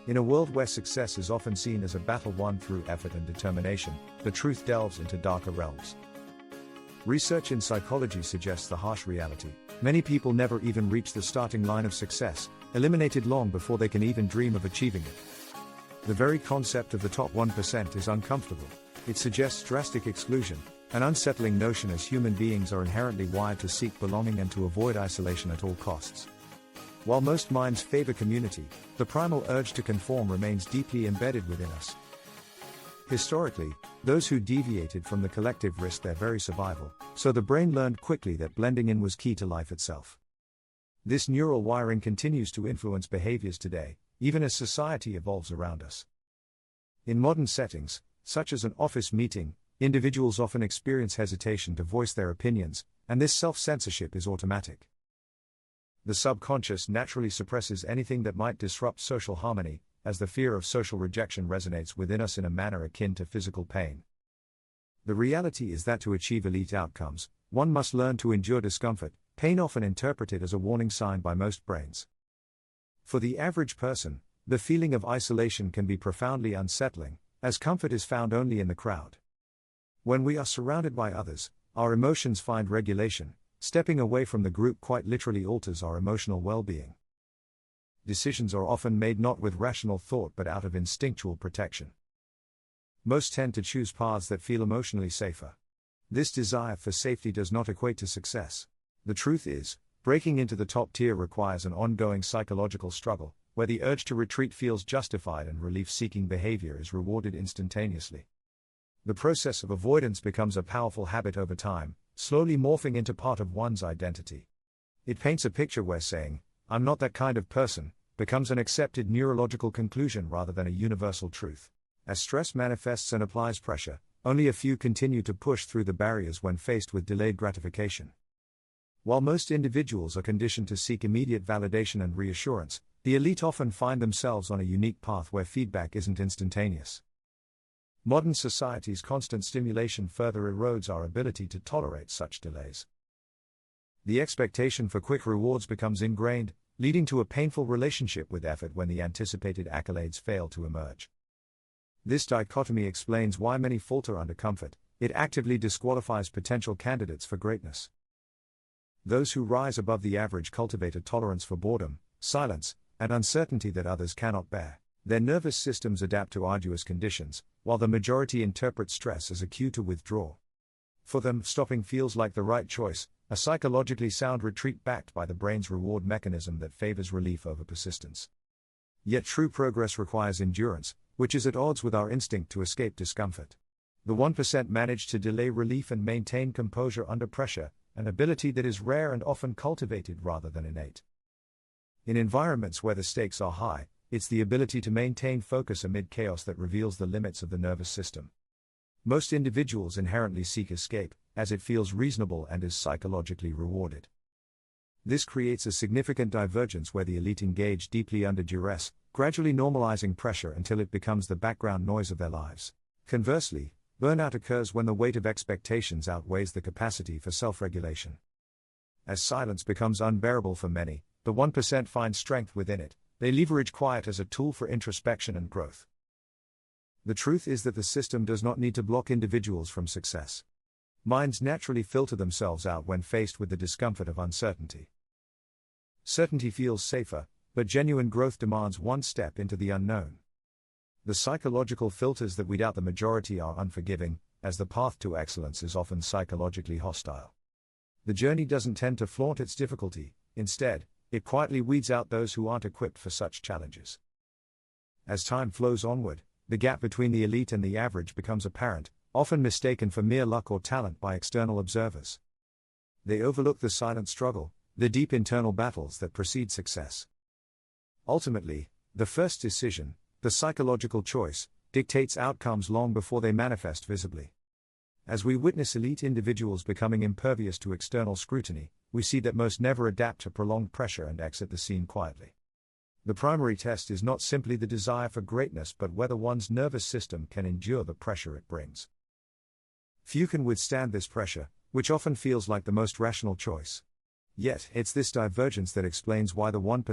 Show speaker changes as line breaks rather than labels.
In a world where success is often seen as a battle won through effort and determination, the truth delves into darker realms. Research in psychology suggests the harsh reality: many people never even reach the starting line of success, eliminated long before they can even dream of achieving it. The very concept of the top 1% is uncomfortable. It suggests drastic exclusion, an unsettling notion as human beings are inherently wired to seek belonging and to avoid isolation at all costs. While most minds favor community, the primal urge to conform remains deeply embedded within us. Historically, those who deviated from the collective risked their very survival, so the brain learned quickly that blending in was key to life itself. This neural wiring continues to influence behaviors today, even as society evolves around us. In modern settings, such as an office meeting, individuals often experience hesitation to voice their opinions, and this self-censorship is automatic. The subconscious naturally suppresses anything that might disrupt social harmony, as the fear of social rejection resonates within us in a manner akin to physical pain. The reality is that to achieve elite outcomes, one must learn to endure discomfort, pain often interpreted as a warning sign by most brains. For the average person, the feeling of isolation can be profoundly unsettling, as comfort is found only in the crowd. When we are surrounded by others, our emotions find regulation. Stepping away from the group quite literally alters our emotional well-being. Decisions are often made not with rational thought but out of instinctual protection. Most tend to choose paths that feel emotionally safer. This desire for safety does not equate to success. The truth is, breaking into the top tier requires an ongoing psychological struggle, where the urge to retreat feels justified and relief-seeking behavior is rewarded instantaneously. The process of avoidance becomes a powerful habit over time, slowly morphing into part of one's identity. It paints a picture where saying, "I'm not that kind of person," becomes an accepted neurological conclusion rather than a universal truth. As stress manifests and applies pressure, only a few continue to push through the barriers when faced with delayed gratification. While most individuals are conditioned to seek immediate validation and reassurance, the elite often find themselves on a unique path where feedback isn't instantaneous. Modern society's constant stimulation further erodes our ability to tolerate such delays. The expectation for quick rewards becomes ingrained, leading to a painful relationship with effort when the anticipated accolades fail to emerge. This dichotomy explains why many falter under comfort. It actively disqualifies potential candidates for greatness. Those who rise above the average cultivate a tolerance for boredom, silence, and uncertainty that others cannot bear. Their nervous systems adapt to arduous conditions, while the majority interpret stress as a cue to withdraw. For them, stopping feels like the right choice, a psychologically sound retreat backed by the brain's reward mechanism that favors relief over persistence. Yet true progress requires endurance, which is at odds with our instinct to escape discomfort. The 1% manage to delay relief and maintain composure under pressure, an ability that is rare and often cultivated rather than innate. In environments where the stakes are high, it's the ability to maintain focus amid chaos that reveals the limits of the nervous system. Most individuals inherently seek escape, as it feels reasonable and is psychologically rewarded. This creates a significant divergence where the elite engage deeply under duress, gradually normalizing pressure until it becomes the background noise of their lives. Conversely, burnout occurs when the weight of expectations outweighs the capacity for self-regulation. As silence becomes unbearable for many, the 1% find strength within it. They leverage quiet as a tool for introspection and growth. The truth is that the system does not need to block individuals from success. Minds naturally filter themselves out when faced with the discomfort of uncertainty. Certainty feels safer, but genuine growth demands one step into the unknown. The psychological filters that weed out the majority are unforgiving, as the path to excellence is often psychologically hostile. The journey doesn't tend to flaunt its difficulty, instead, it quietly weeds out those who aren't equipped for such challenges. As time flows onward, the gap between the elite and the average becomes apparent, often mistaken for mere luck or talent by external observers. They overlook the silent struggle, the deep internal battles that precede success. Ultimately, the first decision, the psychological choice, dictates outcomes long before they manifest visibly. As we witness elite individuals becoming impervious to external scrutiny, we see that most never adapt to prolonged pressure and exit the scene quietly. The primary test is not simply the desire for greatness but whether one's nervous system can endure the pressure it brings. Few can withstand this pressure, which often feels like the most rational choice. Yet, it's this divergence that explains why the 1%